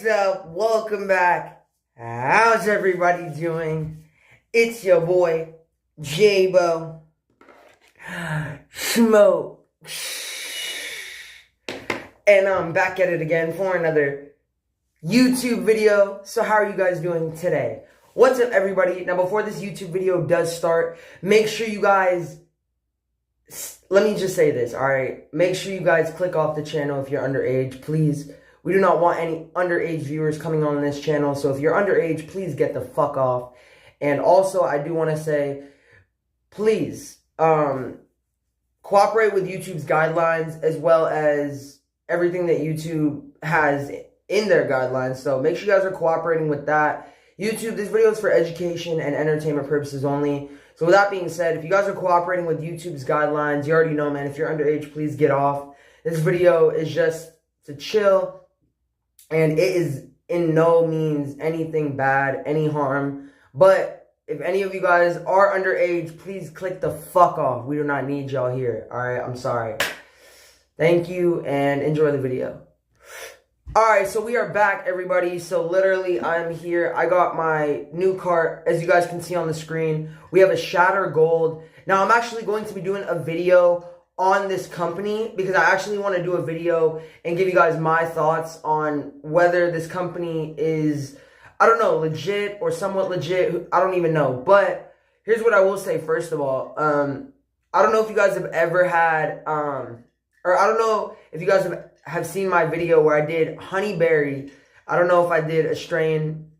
What's up? Welcome back. How's everybody doing? It's your boy, J-Bo. Smoke. And I'm back at it again for another YouTube video. So how are you guys doing today? What's up, everybody? Now, before this YouTube video does start, make sure you guys... Let me just say this, alright? Make sure you guys click off the channel if you're underage, please. We do not want any underage viewers coming on this channel, so if you're underage, please get the fuck off. And also, I do want to say, please, cooperate with YouTube's guidelines, as well as everything that YouTube has in their guidelines, so make sure you guys are cooperating with that. YouTube, this video is for education and entertainment purposes only. So with that being said, if you guys are cooperating with YouTube's guidelines, you already know, man, if you're underage, please get off. This video is just to chill. And it is in no means anything bad, any harm. But if any of you guys are underage, please click the fuck off. We do not need y'all here. Alright, I'm sorry. Thank you and enjoy the video. Alright, so we are back, everybody. So literally, I'm here. I got my new cart, as you guys can see on the screen. We have a Shatter Gold. Now, I'm actually going to be doing a video on this company because I actually want to do a video and give you guys my thoughts on whether this company is, I don't know, legit or somewhat legit. I don't even know. But here's what I will say first of all. I don't know if you guys have ever had, or I don't know if you guys have seen my video where I did Honey Berry. I don't know if I did a strain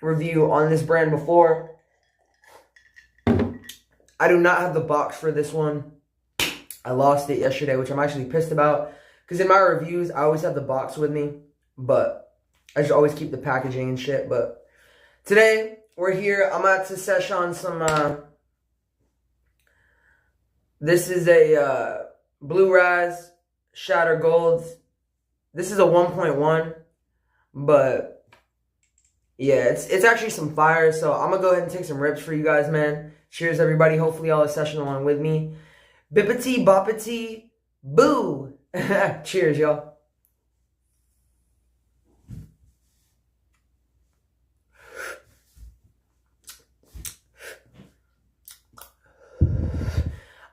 review on this brand before. I do not have the box for this one. I lost it yesterday, which I'm actually pissed about. Because in my reviews, I always have the box with me. But I just always keep the packaging and shit. But today, we're here. I'm about to sesh on some... this is a Blue Razz Shatter Gold. This is a 1.1. But yeah, it's actually some fire. So I'm going to go ahead and take some rips for you guys, man. Cheers, everybody. Hopefully, y'all are seshing along with me. Bippity boppity boo. Cheers, y'all.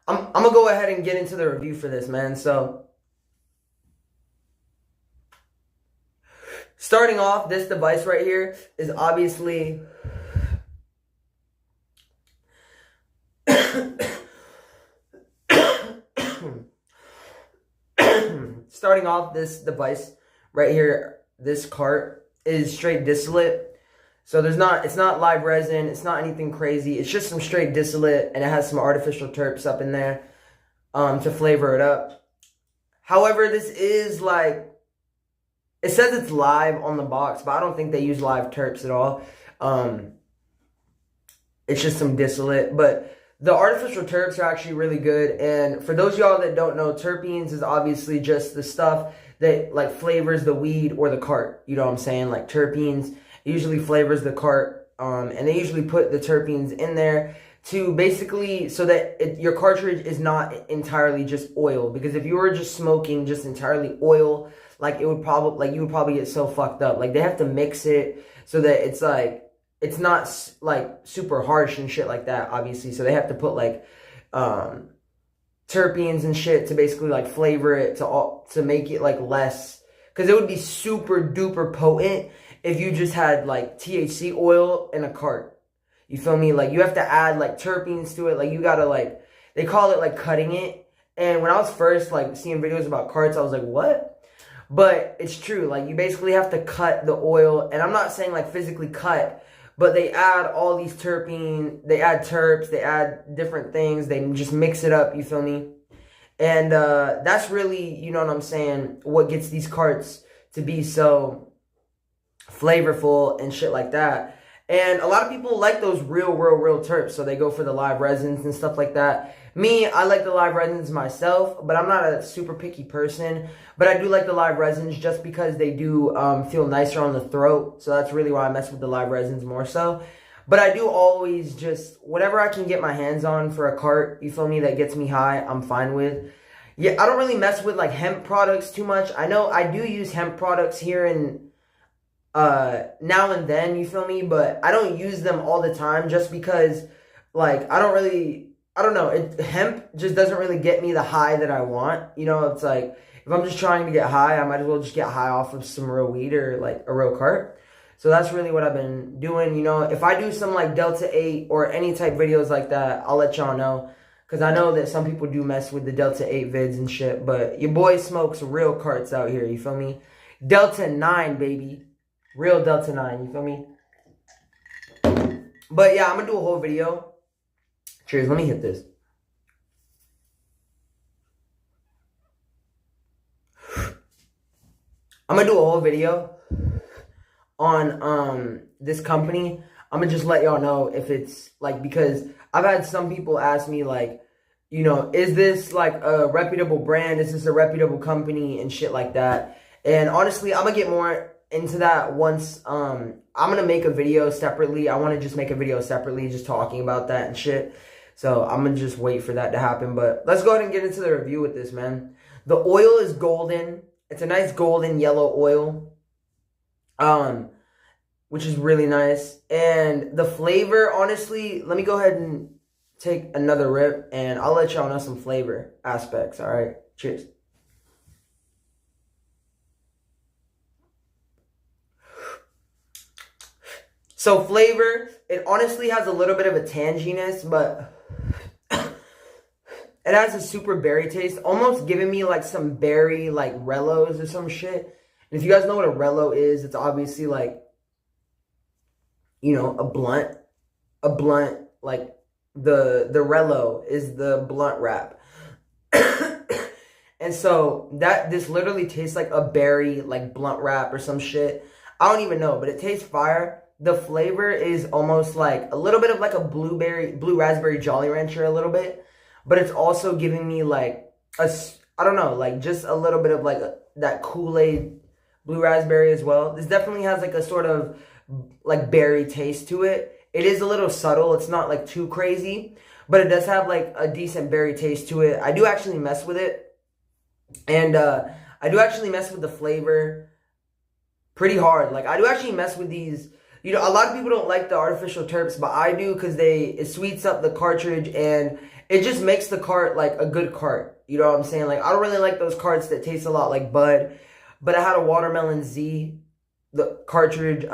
I'm gonna go ahead and get into the review for this, man. So starting off, this device right here is obviously starting off, this device right here, this cart is straight distillate. So it's not live resin, it's not anything crazy. It's just some straight distillate, and it has some artificial terps up in there to flavor it up. However, this is like, it says it's live on the box, but I don't think they use live terps at all. It's just some distillate, but the artificial terps are actually really good. And for those of y'all that don't know, terpenes is obviously just the stuff that like flavors the weed or the cart. You know what I'm saying? Like terpenes usually flavors the cart. And they usually put the terpenes in there to basically so that your cartridge is not entirely just oil. Because if you were just smoking just entirely oil, like it would probably, like you would probably get so fucked up. Like they have to mix it so that it's like, it's not like super harsh and shit like that, obviously. So they have to put like terpenes and shit to basically like flavor it to make it like less. Because it would be super duper potent if you just had like THC oil in a cart. You feel me? Like you have to add like terpenes to it. Like you gotta like, they call it like cutting it. And when I was first like seeing videos about carts, I was like, what? But it's true. Like you basically have to cut the oil. And I'm not saying like physically cut. But they add all these terpene, they add terps, they add different things, they just mix it up, you feel me? And that's really, you know what I'm saying, what gets these carts to be so flavorful and shit like that. And a lot of people like those real terps, so they go for the live resins and stuff like that. Me, I like the live resins myself, but I'm not a super picky person. But I do like the live resins just because they do feel nicer on the throat. So that's really why I mess with the live resins more so. But I do always just, whatever I can get my hands on for a cart, you feel me, that gets me high, I'm fine with. Yeah, I don't really mess with like hemp products too much. I know I do use hemp products here in now and then, you feel me? But I don't use them all the time just because, like, I don't know, hemp just doesn't really get me the high that I want. You know, it's like, if I'm just trying to get high, I might as well just get high off of some real weed or, like, a real cart. So that's really what I've been doing, you know. If I do some, like, Delta 8 or any type videos like that, I'll let y'all know. Because I know that some people do mess with the Delta 8 vids and shit. But your boy smokes real carts out here, you feel me? Delta 9, baby. Real Delta 9, you feel me? But yeah, I'm going to do a whole video. Cheers, let me hit this. I'm going to do a whole video on this company. I'm going to just let y'all know if it's, like, because I've had some people ask me, like, you know, is this, like, a reputable brand? Is this a reputable company? And shit like that. And honestly, I'm going to get more into that once, I'm going to make a video separately. I want to just make a video separately just talking about that and shit. So I'm going to just wait for that to happen. But let's go ahead and get into the review with this, man. The oil is golden. It's a nice golden yellow oil. Which is really nice. And the flavor, honestly, let me go ahead and take another rip, and I'll let y'all know some flavor aspects, all right? Cheers. So flavor, it honestly has a little bit of a tanginess, but it has a super berry taste, almost giving me like some berry, like Rellos or some shit. And if you guys know what a Rello is, it's obviously like, you know, a blunt, like the Rello is the blunt wrap. And so this literally tastes like a berry, like blunt wrap or some shit. I don't even know, but it tastes fire. The flavor is almost like a little bit of like a blue raspberry Jolly Rancher a little bit, but it's also giving me like I don't know, like just a little bit of like that Kool-Aid blue raspberry as well. This definitely has like a sort of like berry taste to it. It is a little subtle. It's not like too crazy, but it does have like a decent berry taste to it. I do actually mess with it. And I do actually mess with the flavor pretty hard. Like I do actually mess with these. You know, a lot of people don't like the artificial terps, but I do because it sweets up the cartridge and it just makes the cart like a good cart. You know what I'm saying? Like I don't really like those carts that taste a lot like bud, but I had a Watermelon Z, the cartridge,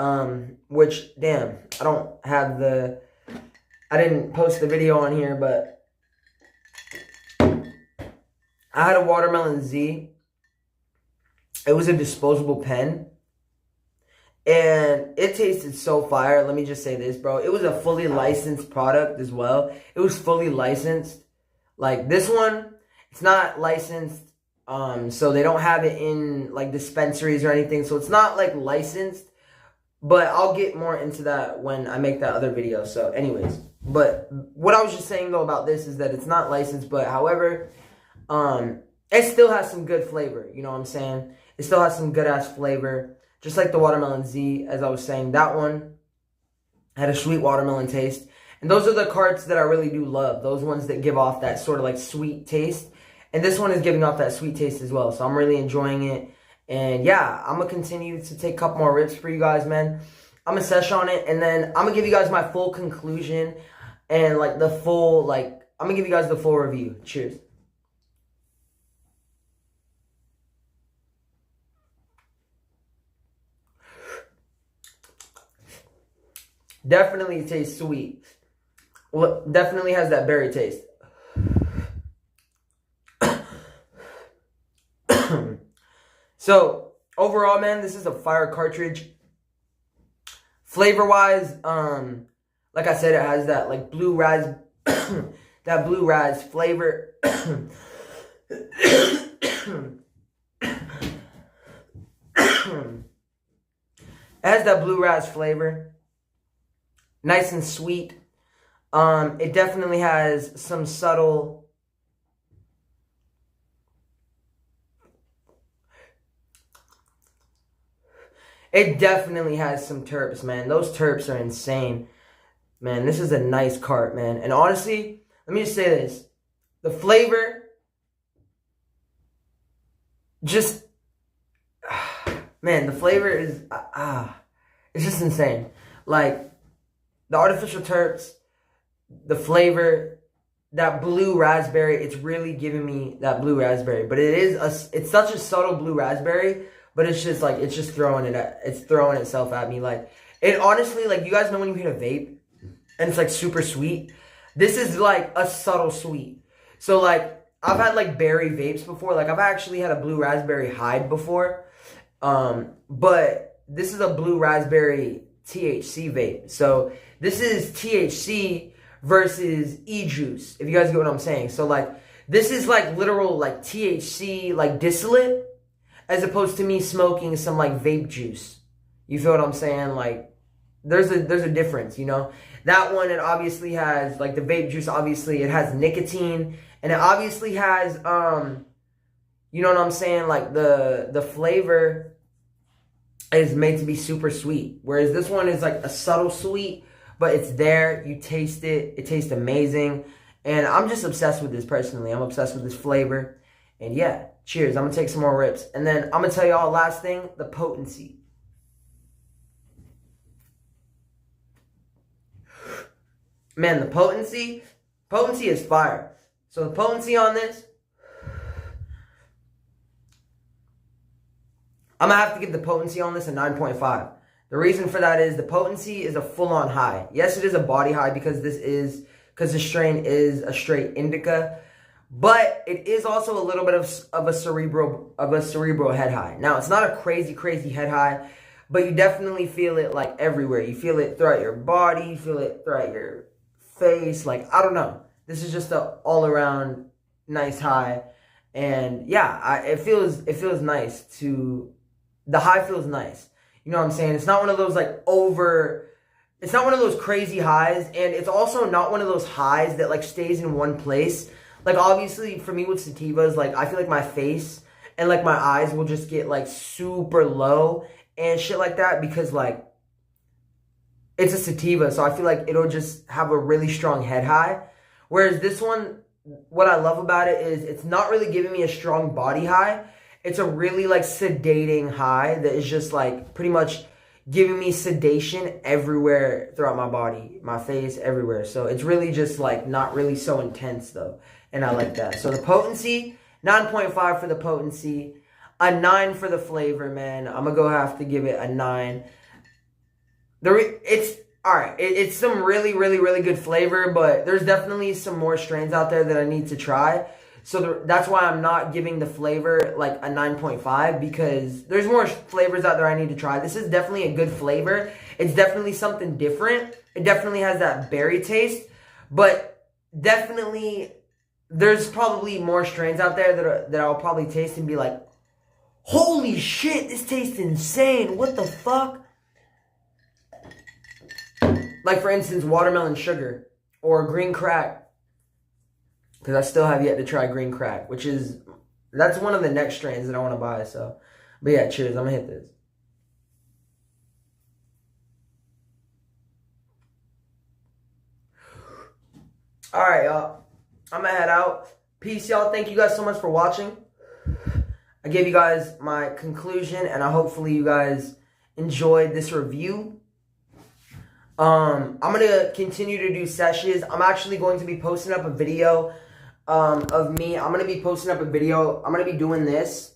which damn, I didn't post the video on here, but I had a Watermelon Z. It was a disposable pen. And it tasted so fire. Let me just say this, bro. It was a fully licensed product as well. It was fully licensed. Like this one, it's not licensed. So they don't have it in like dispensaries or anything. So it's not like licensed. But I'll get more into that when I make that other video. So anyways. But what I was just saying though about this is that it's not licensed. But however, it still has some good flavor. You know what I'm saying? It still has some good ass flavor. Just like the Watermelon Z, as I was saying, that one had a sweet watermelon taste. And those are the carts that I really do love. Those ones that give off that sort of like sweet taste. And this one is giving off that sweet taste as well. So I'm really enjoying it. And yeah, I'm going to continue to take a couple more rips for you guys, man. I'm going to sesh on it. And then I'm going to give you guys my full conclusion. And like the full, like, I'm going to give you guys the full review. Cheers. Definitely tastes sweet. Well, definitely has that berry taste. So, overall, man, this is a fire cartridge. Flavor-wise, like I said, it has that, like, blue Razz, that blue Razz flavor. It has that blue Razz flavor. Nice and sweet. It definitely has some subtle... It definitely has some terps, man. Those terps are insane. Man, this is a nice cart, man. And honestly, let me just say this. The flavor... Just... Man, the flavor is... It's just insane. Like, the artificial terps, the flavor, that blue raspberry, it's really giving me that blue raspberry. But it's such a subtle blue raspberry, but it's just like, it's throwing itself at me. Like, it honestly, like, you guys know when you hit a vape and it's like super sweet? This is like a subtle sweet. So like, I've had like berry vapes before. Like, I've actually had a blue raspberry hide before. But this is a blue raspberry THC vape. So this is THC versus e-juice, if you guys get what I'm saying. So like, this is like literal like THC like distillate, as opposed to me smoking some like vape juice. You feel what I'm saying? Like, there's a difference, you know? That one, it obviously has, like the vape juice, obviously it has nicotine, and it obviously has, you know what I'm saying? Like the flavor is made to be super sweet. Whereas this one is like a subtle sweet, but it's there. You taste it. It tastes amazing. And I'm just obsessed with this personally. I'm obsessed with this flavor. And yeah, cheers. I'm going to take some more rips. And then I'm going to tell y'all last thing, the potency. Man, the potency is fire. So the potency on this, I'm going to have to give the potency on this a 9.5. The reason for that is the potency is a full-on high. Yes, it is a body high because the strain is a straight indica, but it is also a little bit of a cerebral head high. Now, it's not a crazy head high, but you definitely feel it like everywhere. You feel it throughout your body, you feel it throughout your face. Like, I don't know. This is just an all-around nice high. And yeah, it feels nice to, the high feels nice. You know what I'm saying? It's not one of those like it's not one of those crazy highs, and it's also not one of those highs that like stays in one place. Like, obviously for me with sativas, like I feel like my face and like my eyes will just get like super low and shit like that because like it's a sativa, so I feel like it'll just have a really strong head high. Whereas this one, what I love about it is it's not really giving me a strong body high. It's a really like sedating high that is just like pretty much giving me sedation everywhere throughout my body, my face, everywhere. So it's really just like not really so intense though. And I like that. So the potency, 9.5 for the potency, a 9 for the flavor, man. I'm going to have to give it a 9. It's alright. It's some really good flavor, but there's definitely some more strains out there that I need to try. So that's why I'm not giving the flavor like a 9.5, because there's more flavors out there I need to try. This is definitely a good flavor. It's definitely something different. It definitely has that berry taste, but definitely there's probably more strains out there that I'll probably taste and be like, holy shit, this tastes insane. What the fuck? Like, for instance, watermelon sugar or green crack. Because I still have yet to try green crack, that's one of the next strains that I want to buy. So, but yeah, cheers. I'm going to hit this. All right, y'all. I'm going to head out. Peace, y'all. Thank you guys so much for watching. I gave you guys my conclusion, and hopefully you guys enjoyed this review. I'm going to continue to do sessions. I'm actually going to be posting up a video of me. I'm going to be posting up a video. I'm going to be doing this.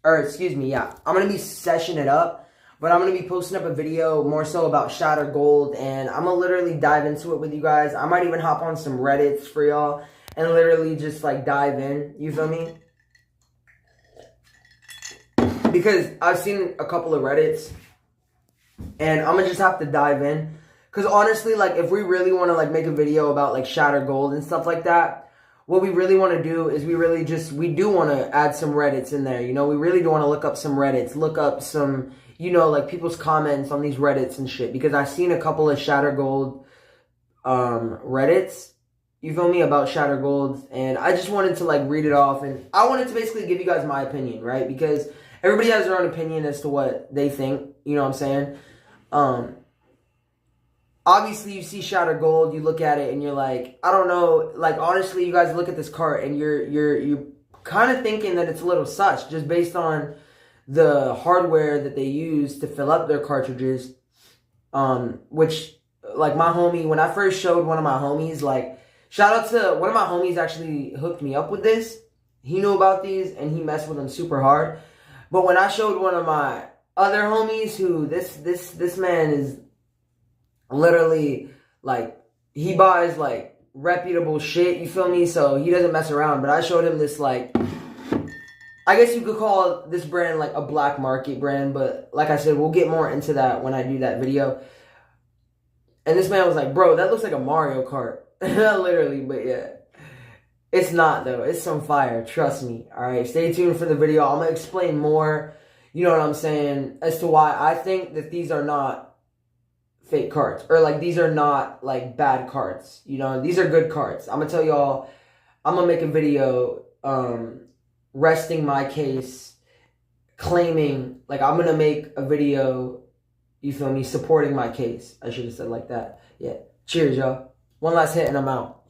Or, excuse me, yeah. I'm going to be sessioning it up. But I'm going to be posting up a video more so about Shatter Gold. And I'm going to literally dive into it with you guys. I might even hop on some Reddits for y'all. And literally just, like, dive in. You feel me? Because I've seen a couple of Reddits. And I'm going to just have to dive in. Because honestly, like, if we really want to, like, make a video about, like, Shatter Gold and stuff like that, what we really want to do is we do want to add some Reddits in there, you know? We really do want to look up some Reddits, look up some, you know, like, people's comments on these Reddits and shit. Because I've seen a couple of Shatter Gold Reddits, you feel me, about Shatter Gold. And I just wanted to, like, read it off. And I wanted to basically give you guys my opinion, right? Because everybody has their own opinion as to what they think, you know what I'm saying? Obviously, you see Shatter Gold, you look at it, and you're like, I don't know, like, honestly, you guys look at this cart, and you're kind of thinking that it's a little sus, just based on the hardware that they use to fill up their cartridges. Which, like, my homie, when I first showed one of my homies, like, shout out to one of my homies actually hooked me up with this. He knew about these and he messed with them super hard. But when I showed one of my other homies, who this man is literally, like, he buys, like, reputable shit, you feel me? So he doesn't mess around. But I showed him this, like, I guess you could call this brand like a black market brand, but like I said, we'll get more into that when I do that video. And this man was like, bro, that looks like a Mario Kart. Literally, but yeah. It's not, though. It's some fire. Trust me. Alright, stay tuned for the video. I'm going to explain more, you know what I'm saying, as to why I think that these are not fake cards. Or, like, these are not, like, bad cards. You know, these are good cards. I'm going to tell y'all, I'm going to make a video, resting my case, claiming, like, I'm going to make a video, you feel me, supporting my case. I should have said like that. Yeah. Cheers, y'all. One last hit and I'm out.